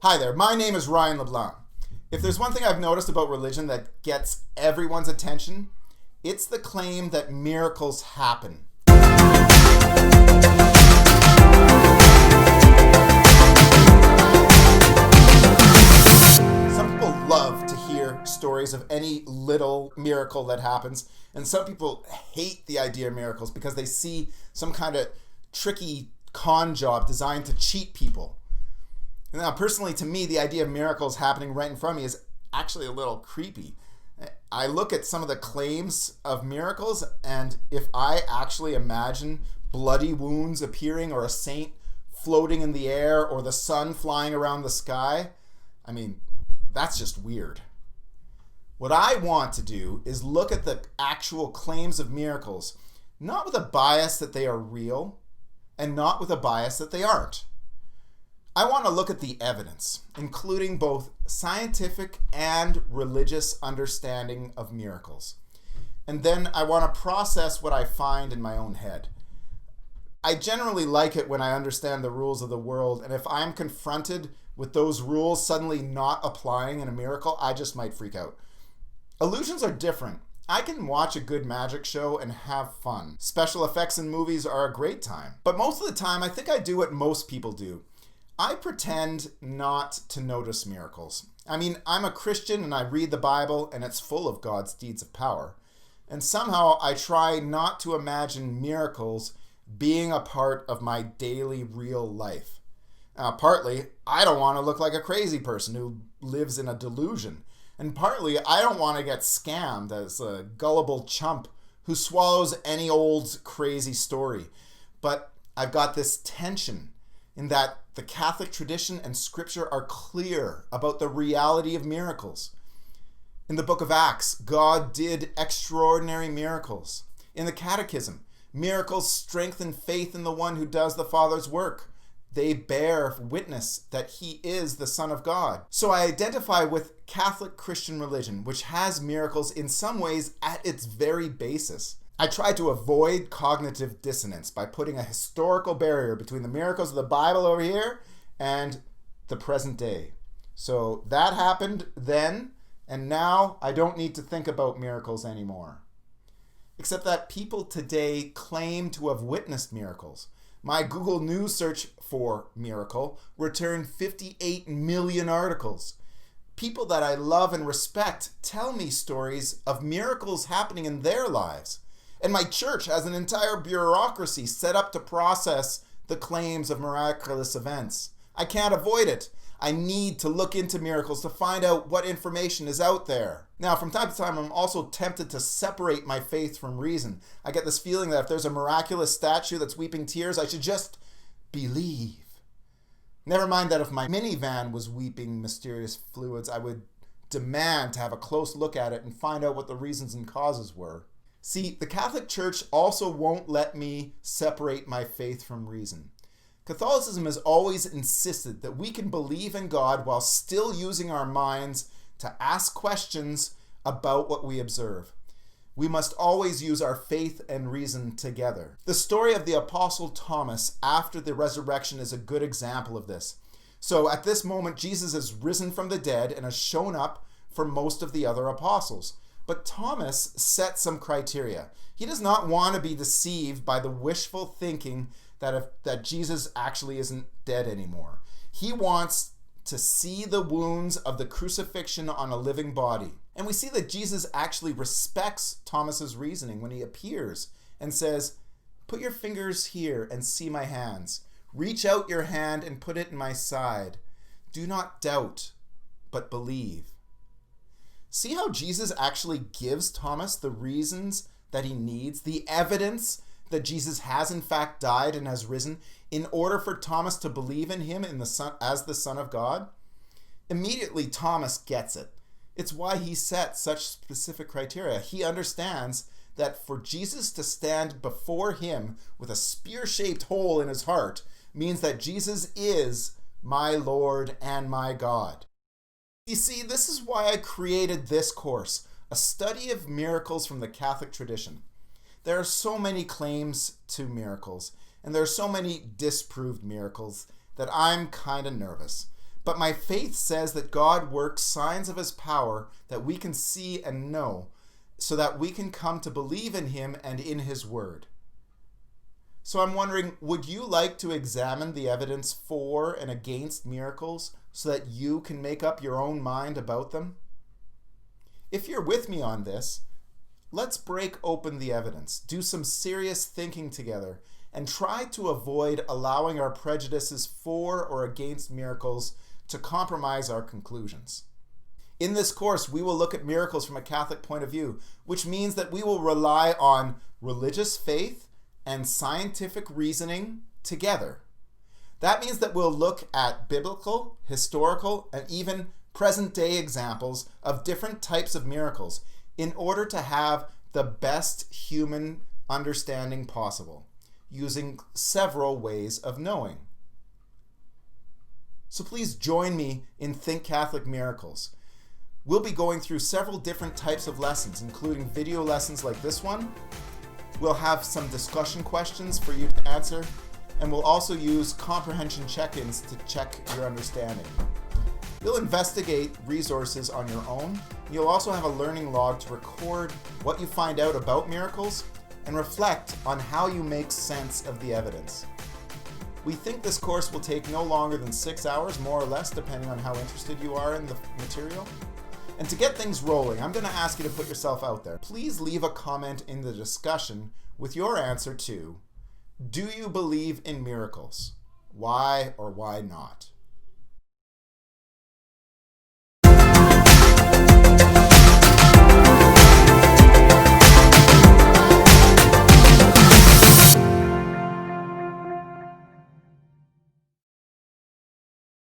Hi there, my name is Ryan LeBlanc. If there's one thing I've noticed about religion that gets everyone's attention, it's the claim that miracles happen. Some people love to hear stories of any little miracle that happens, and some people hate the idea of miracles because they see some kind of tricky con job designed to cheat people. Now, personally, to me, the idea of miracles happening right in front of me is actually a little creepy. I look at some of the claims of miracles, and if I actually imagine bloody wounds appearing, or a saint floating in the air, or the sun flying around the sky, that's just weird. What I want to do is look at the actual claims of miracles, not with a bias that they are real, and not with a bias that they aren't. I want to look at the evidence, including both scientific and religious understanding of miracles. And then I want to process what I find in my own head. I generally like it when I understand the rules of the world, and if I'm confronted with those rules suddenly not applying in a miracle, I just might freak out. Illusions are different. I can watch a good magic show and have fun. Special effects in movies are a great time. But most of the time, I think I do what most people do. I pretend not to notice miracles. I'm a Christian and I read the Bible and it's full of God's deeds of power. And somehow I try not to imagine miracles being a part of my daily real life. Partly, I don't want to look like a crazy person who lives in a delusion. And partly, I don't want to get scammed as a gullible chump who swallows any old crazy story. But I've got this tension in that the Catholic tradition and scripture are clear about the reality of miracles. In the book of Acts, God did extraordinary miracles. In the Catechism, miracles strengthen faith in the one who does the Father's work. They bear witness that he is the Son of God. So I identify with Catholic Christian religion, which has miracles in some ways at its very basis. I try to avoid cognitive dissonance by putting a historical barrier between the miracles of the Bible over here and the present day. So that happened then, and now I don't need to think about miracles anymore. Except that people today claim to have witnessed miracles. My Google News search for miracle returned 58 million articles. People that I love and respect tell me stories of miracles happening in their lives. And my church has an entire bureaucracy set up to process the claims of miraculous events. I can't avoid it. I need to look into miracles to find out what information is out there. Now, from time to time, I'm also tempted to separate my faith from reason. I get this feeling that if there's a miraculous statue that's weeping tears, I should just believe. Never mind that if my minivan was weeping mysterious fluids, I would demand to have a close look at it and find out what the reasons and causes were. See, the Catholic Church also won't let me separate my faith from reason. Catholicism has always insisted that we can believe in God while still using our minds to ask questions about what we observe. We must always use our faith and reason together. The story of the Apostle Thomas after the resurrection is a good example of this. So at this moment, Jesus has risen from the dead and has shown up for most of the other apostles. But Thomas set some criteria. He does not want to be deceived by the wishful thinking that Jesus actually isn't dead anymore. He wants to see the wounds of the crucifixion on a living body. And we see that Jesus actually respects Thomas's reasoning when he appears and says, "Put your fingers here and see my hands. Reach out your hand and put it in my side. Do not doubt, but believe." See how Jesus actually gives Thomas the reasons that he needs, the evidence that Jesus has in fact died and has risen in order for Thomas to believe in him as the Son of God? Immediately, Thomas gets it. It's why he set such specific criteria. He understands that for Jesus to stand before him with a spear-shaped hole in his heart means that Jesus is my Lord and my God. You see, this is why I created this course, a study of miracles from the Catholic tradition. There are so many claims to miracles, and there are so many disproved miracles that I'm kind of nervous. But my faith says that God works signs of his power that we can see and know, so that we can come to believe in him and in his word. So I'm wondering, would you like to examine the evidence for and against miracles so that you can make up your own mind about them? If you're with me on this, let's break open the evidence, do some serious thinking together, and try to avoid allowing our prejudices for or against miracles to compromise our conclusions. In this course, we will look at miracles from a Catholic point of view, which means that we will rely on religious faith and scientific reasoning together. That means that we'll look at biblical, historical, and even present-day examples of different types of miracles in order to have the best human understanding possible, using several ways of knowing. So please join me in Think Catholic Miracles. We'll be going through several different types of lessons, including video lessons like this one. We'll have some discussion questions for you to answer, and we'll also use comprehension check-ins to check your understanding. You'll investigate resources on your own. You'll also have a learning log to record what you find out about miracles and reflect on how you make sense of the evidence. We think this course will take no longer than 6 hours, more or less, depending on how interested you are in the material. And to get things rolling, I'm going to ask you to put yourself out there. Please leave a comment in the discussion with your answer to, do you believe in miracles? Why or why not?